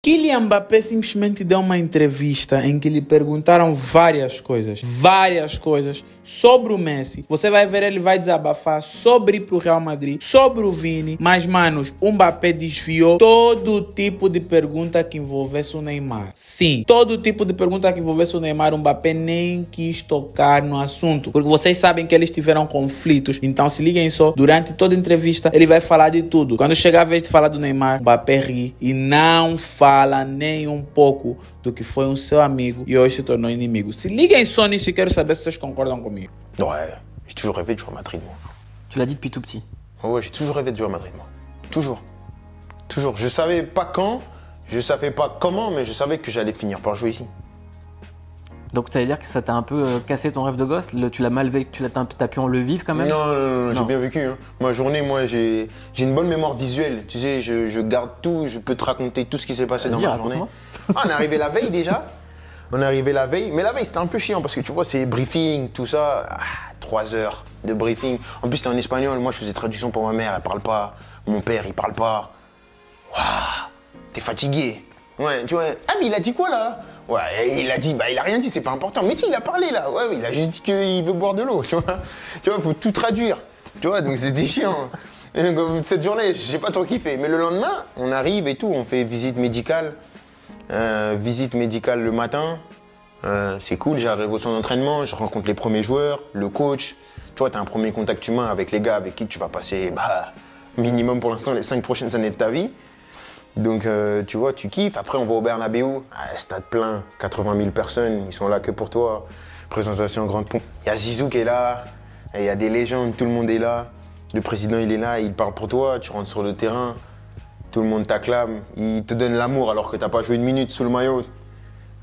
Kylian Mbappé simplesmente deu uma entrevista em que lhe perguntaram várias coisas sobre o Messi. Você vai ver, ele vai desabafar sobre ir pro Real Madrid, sobre o Vini, mas, manos, o Mbappé desviou todo tipo de pergunta que envolvesse o Neymar. Sim, todo tipo de pergunta que envolvesse o Neymar, o Mbappé nem quis tocar no assunto, porque vocês sabem que eles tiveram conflitos, então se liguem só, durante toda a entrevista ele vai falar de tudo. Quando chegar a vez de falar do Neymar, o Mbappé ri e não fala nem um pouco do que foi um seu amigo e hoje se tornou inimigo. Se liguem só nisso e quero saber se vocês concordam comigo. Ouais, j'ai toujours rêvé de jouer à Madrid, moi. Tu l'as dit depuis tout petit. Ouais, j'ai toujours rêvé de jouer à Madrid, moi. Toujours. Toujours. Je savais pas quand, je savais pas comment, mais je savais que j'allais finir par jouer ici. Donc ça veut dire que ça t'a un peu cassé ton rêve de gosse. Tu l'as mal vécu, t'as pu en le vivre quand même. Non, j'ai bien vécu. Hein. Ma journée, moi, j'ai une bonne mémoire visuelle. Tu sais, je garde tout, je peux te raconter tout ce qui s'est passé dans ma journée. Ah, on est arrivé la veille déjà. On est arrivé la veille. Mais la veille, c'était un peu chiant parce que tu vois, c'est briefing, tout ça. 3 heures de briefing. En plus, c'était en espagnol. Moi, je faisais traduction pour ma mère. Elle parle pas. Mon père, il parle pas. Waouh, t'es fatigué. Ouais, tu vois. Ah, mais il a dit quoi là? Ouais, il a dit, bah il a rien dit, c'est pas important. Mais si, il a parlé là. Ouais, il a juste dit qu'il veut boire de l'eau, tu vois. Tu vois, faut tout traduire. Tu vois, donc c'était chiant. Et donc, cette journée, j'ai pas trop kiffé. Mais le lendemain, on arrive et tout, on fait visite médicale. Visite médicale le matin. C'est cool, j'arrive au centre d'entraînement, je rencontre les premiers joueurs, le coach. Tu vois, t'as un premier contact humain avec les gars avec qui tu vas passer, minimum pour l'instant, les 5 prochaines années de ta vie. Donc, tu vois, tu kiffes. Après, on va au Bernabéu, stade plein, 80 000 personnes, ils sont là que pour toi. Présentation en grande pompe. Il y a Zizou qui est là, il y a des légendes, tout le monde est là. Le président, il est là, il parle pour toi, tu rentres sur le terrain, tout le monde t'acclame, il te donne l'amour alors que t'as pas joué une minute sous le maillot.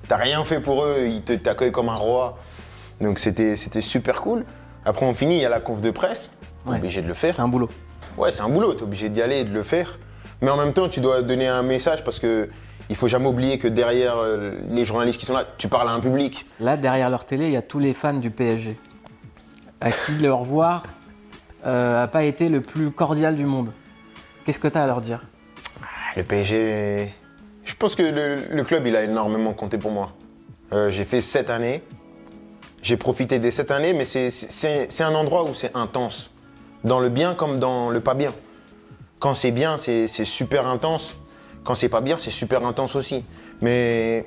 T'as rien fait pour eux, ils t'accueillent comme un roi. Donc, c'était super cool. Après, on finit, il y a la conf de presse, t'es obligé de le faire. C'est un boulot. Ouais, c'est un boulot, t'es obligé d'y aller et de le faire. Mais en même temps, tu dois donner un message parce que il faut jamais oublier que derrière les journalistes qui sont là, tu parles à un public. Là, derrière leur télé, il y a tous les fans du PSG, à qui le revoir n'a pas été le plus cordial du monde. Qu'est-ce que tu as à leur dire? Le PSG, je pense que le club, il a énormément compté pour moi. J'ai fait 7 années, j'ai profité des 7 années, mais c'est un endroit où c'est intense, dans le bien comme dans le pas bien. Quand c'est bien, c'est super intense. Quand c'est pas bien, c'est super intense aussi. Mais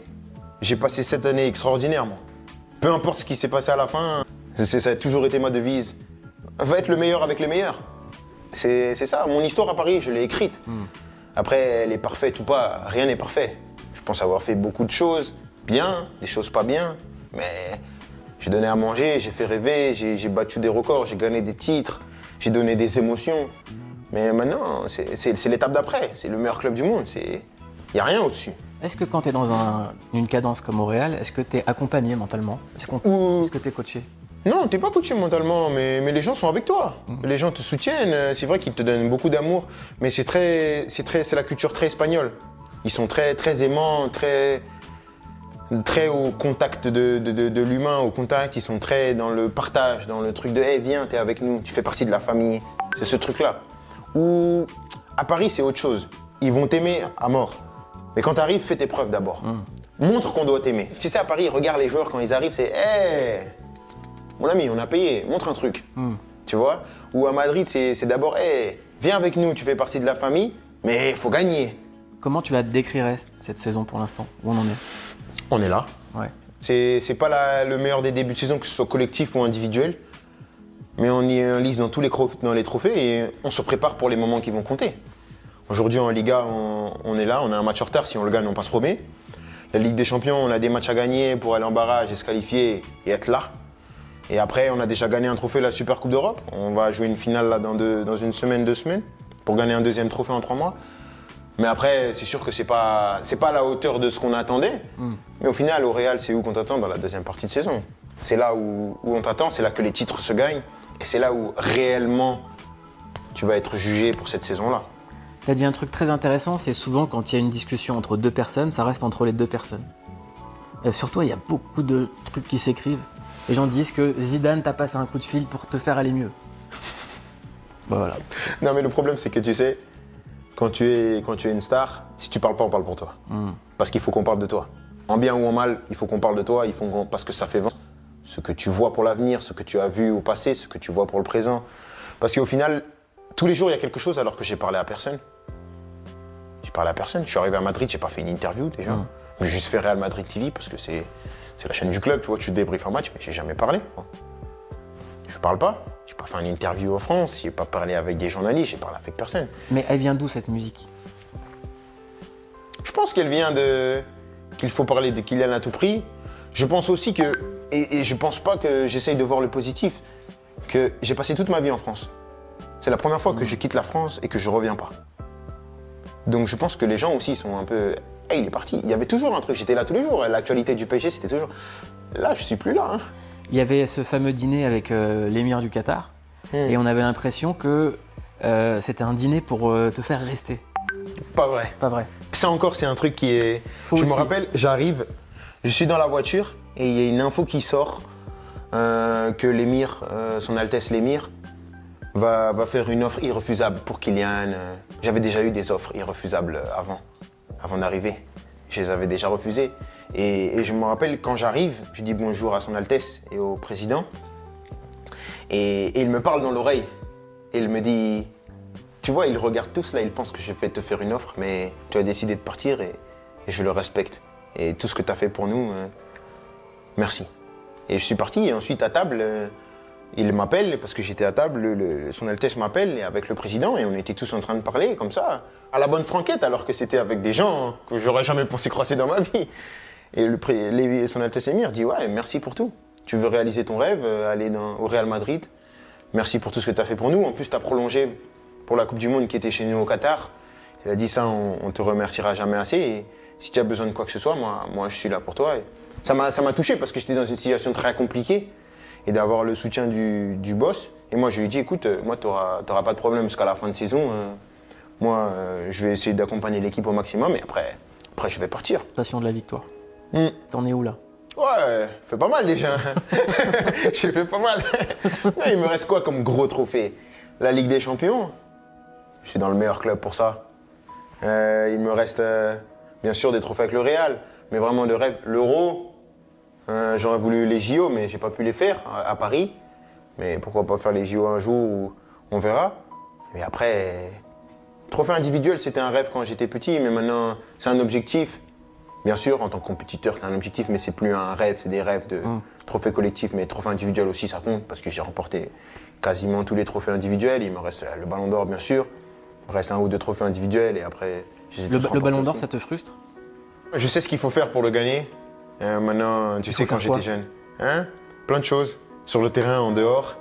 j'ai passé 7 années extraordinaires, moi. Peu importe ce qui s'est passé à la fin, ça a toujours été ma devise. Va être le meilleur avec les meilleurs. C'est ça, mon histoire à Paris, je l'ai écrite. Après, elle est parfaite ou pas, rien n'est parfait. Je pense avoir fait beaucoup de choses bien, des choses pas bien. Mais j'ai donné à manger, j'ai fait rêver, j'ai battu des records, j'ai gagné des titres, j'ai donné des émotions. Mais maintenant, c'est l'étape d'après. C'est le meilleur club du monde. Il n'y a rien au-dessus. Est-ce que quand tu es dans une cadence comme au Real, est-ce que tu es accompagné mentalement? Est-ce que tu es coaché? Non, tu n'es pas coaché mentalement, mais les gens sont avec toi. Les gens te soutiennent. C'est vrai qu'ils te donnent beaucoup d'amour. Mais c'est la culture très espagnole. Ils sont très, très aimants, très au contact de l'humain, au contact. Ils sont très dans le partage, dans le truc de « Hey, viens, t'es avec nous, tu fais partie de la famille ». C'est ce truc-là. Ou à Paris, c'est autre chose. Ils vont t'aimer à mort. Mais quand tu arrives, fais tes preuves d'abord. Montre qu'on doit t'aimer. Tu sais, à Paris, regarde les joueurs quand ils arrivent, c'est hey, mon ami, on a payé, montre un truc. Tu vois? Ou à Madrid, c'est d'abord hey, viens avec nous, tu fais partie de la famille, mais il faut gagner. Comment tu la décrirais cette saison pour l'instant? Où on en est? On est là. Ouais. C'est pas le meilleur des débuts de saison, que ce soit collectif ou individuel. Mais on y lise dans tous les trophées et on se prépare pour les moments qui vont compter. Aujourd'hui en Liga, on est là, on a un match en retard, si on le gagne, on passe premier. La Ligue des Champions, on a des matchs à gagner pour aller en barrage et se qualifier et être là. Et après, on a déjà gagné un trophée, la Super Coupe d'Europe. On va jouer une finale là, dans une semaine, 2 semaines, pour gagner un deuxième trophée en 3 mois. Mais après, c'est sûr que c'est pas à la hauteur de ce qu'on attendait. Mais au final, au Real, c'est où qu'on t'attend? Dans la deuxième partie de saison. C'est là où on t'attend, c'est là que les titres se gagnent. Et c'est là où réellement tu vas être jugé pour cette saison-là. Tu as dit un truc très intéressant, c'est souvent quand il y a une discussion entre 2 personnes, ça reste entre les 2 personnes. Et sur toi, il y a beaucoup de trucs qui s'écrivent. Les gens disent que Zidane t'a passé un coup de fil pour te faire aller mieux. Bah voilà. Non mais le problème c'est que tu sais, quand tu es une star, si tu parles pas, on parle pour toi. Parce qu'il faut qu'on parle de toi. En bien ou en mal, il faut qu'on parle de toi, parce que ça fait vent. Ce que tu vois pour l'avenir, ce que tu as vu au passé, ce que tu vois pour le présent. Parce qu'au final, tous les jours, il y a quelque chose alors que j'ai parlé à personne. J'ai parlé à personne. Je suis arrivé à Madrid, j'ai pas fait une interview déjà. J'ai juste fait Real Madrid TV parce que c'est la chaîne du club, tu vois, tu débriefes un match, mais j'ai jamais parlé. Moi. Je parle pas. J'ai pas fait une interview en France, j'ai pas parlé avec des journalistes, j'ai parlé avec personne. Mais elle vient d'où cette musique? Je pense qu'elle vient qu'il faut parler de Kylian à tout prix. Je pense aussi que, et je pense pas que j'essaye de voir le positif, que j'ai passé toute ma vie en France. C'est la première fois que je quitte la France et que je reviens pas. Donc je pense que les gens aussi sont un peu... Hey, il est parti. Il y avait toujours un truc, j'étais là tous les jours. L'actualité du PSG, c'était toujours... Là, je suis plus là. Hein. Il y avait ce fameux dîner avec l'émir du Qatar et on avait l'impression que c'était un dîner pour te faire rester. Pas vrai. Pas vrai. Ça encore, c'est un truc qui est... Je me rappelle, j'arrive, je suis dans la voiture et il y a une info qui sort que l'émir, son Altesse l'émir, va faire une offre irrefusable pour Kylian. J'avais déjà eu des offres irrefusables avant d'arriver. Je les avais déjà refusées. Et je me rappelle, quand j'arrive, je dis bonjour à son Altesse et au président. Et il me parle dans l'oreille. Et il me dit, tu vois, ils regardent tous là, ils pensent que je vais te faire une offre, mais tu as décidé de partir et je le respecte. Et tout ce que tu as fait pour nous, merci. Et je suis parti et ensuite à table, il m'appelle parce que j'étais à table, son Altesse m'appelle avec le président et on était tous en train de parler comme ça, à la bonne franquette, alors que c'était avec des gens que j'aurais jamais pensé croiser dans ma vie. Et son Altesse Émir dit, ouais, merci pour tout. Tu veux réaliser ton rêve, aller au Real Madrid. Merci pour tout ce que tu as fait pour nous. En plus, tu as prolongé pour la Coupe du Monde qui était chez nous au Qatar. Il a dit ça, on te remerciera jamais assez. Et si tu as besoin de quoi que ce soit, moi je suis là pour toi. Et ça m'a touché parce que j'étais dans une situation très compliquée. Et d'avoir le soutien du boss. Et moi, je lui ai dit, écoute, moi, tu n'auras pas de problème jusqu'à la fin de saison. Je vais essayer d'accompagner l'équipe au maximum. Et après, je vais partir. Station de la victoire. T'en es où là? Ouais, fait pas mal déjà. J'ai fait pas mal. Il me reste quoi comme gros trophée? La Ligue des Champions. Je suis dans le meilleur club pour ça. Il me reste bien sûr des trophées avec le Real, mais vraiment de rêve. L'Euro, j'aurais voulu les JO, mais j'ai pas pu les faire à Paris. Mais pourquoi pas faire les JO un jour où on verra. Mais après, trophée individuel, c'était un rêve quand j'étais petit, mais maintenant c'est un objectif. Bien sûr, en tant que compétiteur, tu as un objectif, mais c'est plus un rêve, c'est des rêves de trophée collectif, mais trophée individuel aussi, ça compte, parce que j'ai remporté quasiment tous les trophées individuels. Il me reste le Ballon d'Or, bien sûr. Il me reste 1 ou 2 trophées individuels, et après, le Ballon d'Or, ça te frustre? Je sais ce qu'il faut faire pour le gagner. Maintenant, tu sais, quand j'étais jeune. Plein de choses. Sur le terrain, en dehors.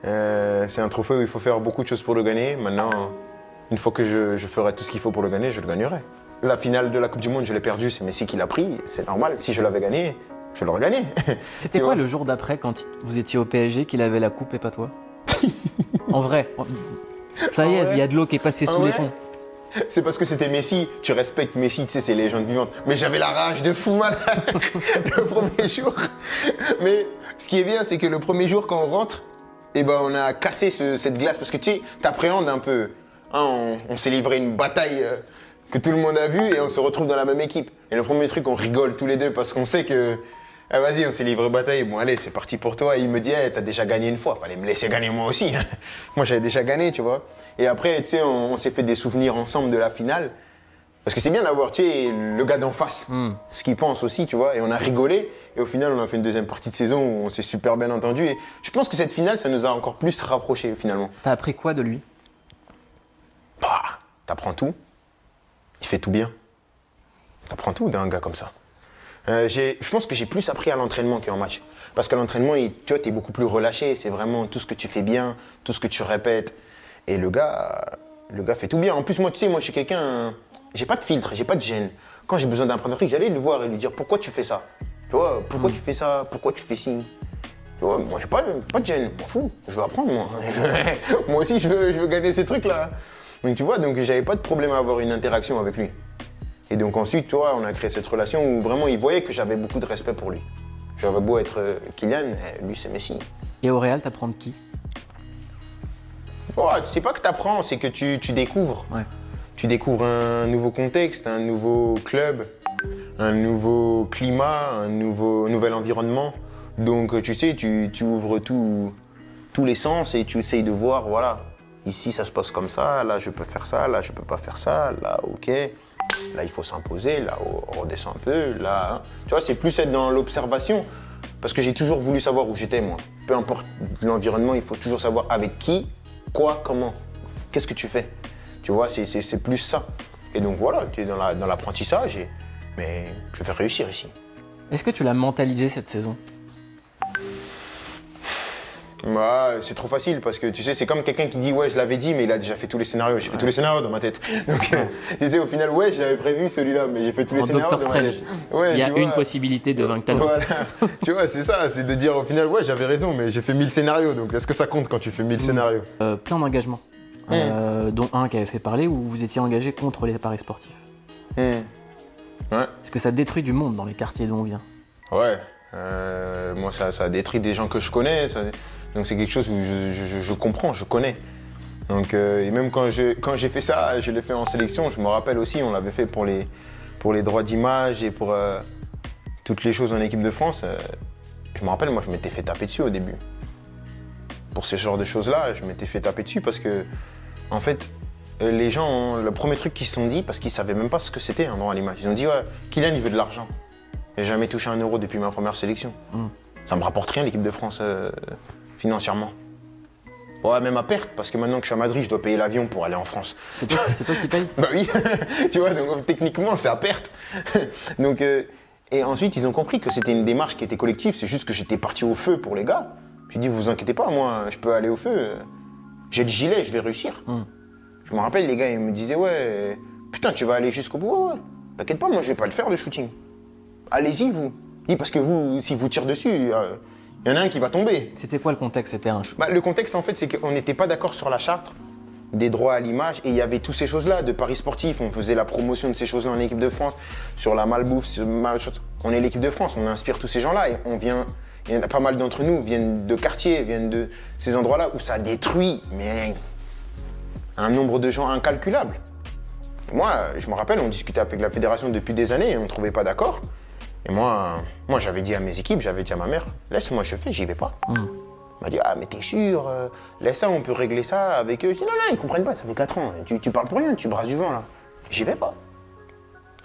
C'est un trophée où il faut faire beaucoup de choses pour le gagner. Maintenant, une fois que je ferai tout ce qu'il faut pour le gagner, je le gagnerai. La finale de la Coupe du Monde, je l'ai perdue, c'est Messi qui l'a pris, c'est normal. Si je l'avais gagné, je l'aurais gagné. C'était quoi le jour d'après quand vous étiez au PSG qu'il avait la coupe et pas toi? En vrai. Ça y est, il y a de l'eau qui est passée sous les ponts. C'est parce que c'était Messi, tu respectes Messi, tu sais, c'est légende vivante. Mais j'avais la rage de fou malade le premier jour. Mais ce qui est bien, c'est que le premier jour, quand on rentre, eh ben, on a cassé cette glace parce que tu sais, t'appréhendes un peu. Hein, on s'est livré une bataille que tout le monde a vue et on se retrouve dans la même équipe. Et le premier truc, on rigole tous les deux parce qu'on sait que ah, vas-y, on s'est livré bataille. Bon, allez, c'est parti pour toi. Et il me dit, hey, t'as déjà gagné une fois. Fallait me laisser gagner moi aussi. Moi, j'avais déjà gagné, tu vois. Et après, tu sais, on s'est fait des souvenirs ensemble de la finale. Parce que c'est bien d'avoir, tu sais, le gars d'en face, ce qu'il pense aussi, tu vois. Et on a rigolé. Et au final, on a fait une deuxième partie de saison où on s'est super bien entendu. Et je pense que cette finale, ça nous a encore plus rapprochés, finalement. T'as appris quoi de lui? Bah, t'apprends tout. Il fait tout bien. T'apprends tout d'un gars comme ça. Je pense que j'ai plus appris à l'entraînement qu'en match. Parce qu'à l'entraînement, tu vois, t'es beaucoup plus relâché. C'est vraiment tout ce que tu fais bien, tout ce que tu répètes. Et le gars fait tout bien. En plus, moi, tu sais, moi, je suis quelqu'un... J'ai pas de filtre, j'ai pas de gêne. Quand j'ai besoin d'apprendre un truc, j'allais le voir et lui dire pourquoi tu fais ça. Tu vois, pourquoi tu fais ça, pourquoi tu fais ci. Tu vois, moi, j'ai pas de gêne. Je m'en fous, je veux apprendre, moi. Moi aussi, je veux gagner ces trucs-là. Donc, tu vois, j'avais pas de problème à avoir une interaction avec lui. Et donc ensuite, tu vois, on a créé cette relation où vraiment il voyait que j'avais beaucoup de respect pour lui. J'avais beau être Kylian, lui c'est Messi. Et au Real, t'apprends de qui? Oh, c'est pas que t'apprends, c'est que tu découvres. Ouais. tu découvres un nouveau contexte, un nouveau club, un nouveau climat, un nouvel environnement. Donc tu sais, tu ouvres tous les sens et tu essayes de voir, voilà, ici ça se passe comme ça, là je peux faire ça, là je peux pas faire ça, là ok, là il faut s'imposer, là on redescend un peu, là... Hein. Tu vois, c'est plus être dans l'observation, parce que j'ai toujours voulu savoir où j'étais moi. Peu importe l'environnement, il faut toujours savoir avec qui, quoi, comment, qu'est-ce que tu fais. Tu vois, c'est plus ça. Et donc voilà, tu es dans l'apprentissage, mais je vais réussir ici. Est-ce que tu l'as mentalisé cette saison? Ouais, c'est trop facile parce que tu sais, c'est comme quelqu'un qui dit ouais, je l'avais dit, mais il a déjà fait tous les scénarios. J'ai fait tous les scénarios dans ma tête. Donc, tu sais, au final, ouais, j'avais prévu celui-là, mais j'ai fait tous les scénarios. Doctor Strange. Ouais, il y a une possibilité de vaincre Thanos. Voilà. Tu vois, c'est ça, c'est de dire au final, ouais, j'avais raison, mais j'ai fait 1000 scénarios. Donc, est-ce que ça compte quand tu fais 1000 scénarios? Plein d'engagements, dont un qui avait fait parler où vous étiez engagé contre les paris sportifs. Ouais. Est-ce que ça détruit du monde dans les quartiers d'où on vient? Ouais. Moi, ça détruit des gens que je connais. Donc c'est quelque chose où je comprends, je connais. Donc et même quand j'ai fait ça, je l'ai fait en sélection, je me rappelle aussi, on l'avait fait pour les droits d'image et pour toutes les choses en équipe de France. Je me rappelle, moi je m'étais fait taper dessus au début. Pour ce genre de choses-là, je m'étais fait taper dessus parce que, en fait, les gens, le premier truc qu'ils se sont dit, parce qu'ils savaient même pas ce que c'était un droit à l'image, ils ont dit ouais, Kylian il veut de l'argent. J'ai jamais touché un euro depuis ma première sélection. Ça me rapporte rien l'équipe de France. Financièrement. Ouais, même à perte, parce que maintenant que je suis à Madrid, je dois payer l'avion pour aller en France. C'est toi qui payes? Bah oui, tu vois, donc techniquement, c'est à perte. Donc, et ensuite, ils ont compris que c'était une démarche qui était collective, c'est juste que j'étais parti au feu pour les gars. J'ai dit, vous inquiétez pas, moi, je peux aller au feu. J'ai le gilet, je vais réussir. Je me rappelle, les gars, ils me disaient, ouais, putain, tu vas aller jusqu'au bout, ouais. T'inquiète pas, moi, je vais pas le faire, le shooting. Allez-y, vous. Oui, parce que vous, si vous tirez dessus... il y en a un qui va tomber. C'était quoi le contexte? C'était un shoot. Le contexte, en fait, c'est qu'on n'était pas d'accord sur la charte des droits à l'image et il y avait toutes ces choses-là de paris sportifs. On faisait la promotion de ces choses-là en équipe de France, sur la malbouffe. On est l'équipe de France, on inspire tous ces gens-là et on vient. Il y en a pas mal d'entre nous viennent de quartiers, viennent de ces endroits-là où ça détruit mais un nombre de gens incalculable. Moi, je me rappelle, on discutait avec la fédération depuis des années et on ne trouvait pas d'accord. Et moi j'avais dit à mes équipes, j'avais dit à ma mère, laisse-moi je fais, j'y vais pas. Elle m'a dit, ah mais t'es sûr, laisse ça, on peut régler ça avec eux. Je dis, non, ils comprennent pas, ça fait 4 ans, tu parles pour rien, tu brasses du vent là. J'y vais pas.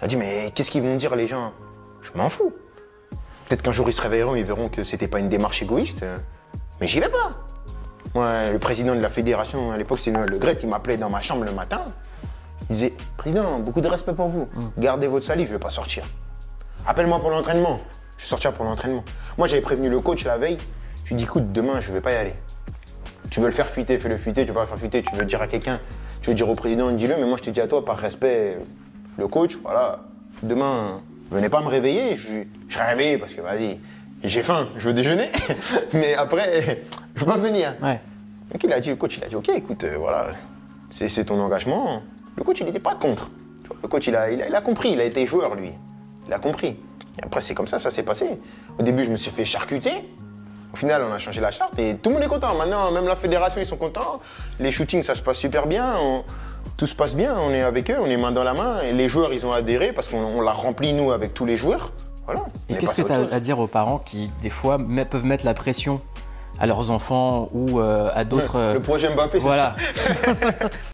Elle a dit, mais qu'est-ce qu'ils vont dire les gens? Je m'en fous. Peut-être qu'un jour ils se réveilleront, ils verront que c'était pas une démarche égoïste, mais j'y vais pas. Moi, le président de la fédération, à l'époque c'est Le Gret, il m'appelait dans ma chambre le matin. Il disait, président, beaucoup de respect pour vous, gardez votre salive, je vais pas sortir. Appelle-moi pour l'entraînement. Je vais sortir pour l'entraînement. Moi, j'avais prévenu le coach la veille. Je lui ai dit, écoute, demain, je vais pas y aller. Tu veux le faire fuiter, fais-le fuiter. Tu veux pas le faire fuiter, tu veux dire à quelqu'un, tu veux dire au président, dis-le. Mais moi, je te dis à toi, par respect, le coach, voilà. Demain, venez pas me réveiller. Je serai réveillé parce que, vas-y, j'ai faim, je veux déjeuner. Mais après, je peux pas venir. Ouais. Donc, le coach, il a dit, ok, écoute, voilà, c'est ton engagement. Le coach, il n'était pas contre. Le coach, il a compris. Il a été joueur, lui. Il a compris. Et après, c'est comme ça s'est passé. Au début, je me suis fait charcuter. Au final, on a changé la charte et tout le monde est content. Maintenant, même la fédération, ils sont contents. Les shootings, ça se passe super bien. Tout se passe bien. On est avec eux, on est main dans la main. Et les joueurs, ils ont adhéré parce qu'on l'a rempli, nous, avec tous les joueurs. Voilà. Et qu'est-ce que tu as à dire aux parents qui, des fois, peuvent mettre la pression à leurs enfants ou à d'autres... Le projet Mbappé, c'est ça. Voilà.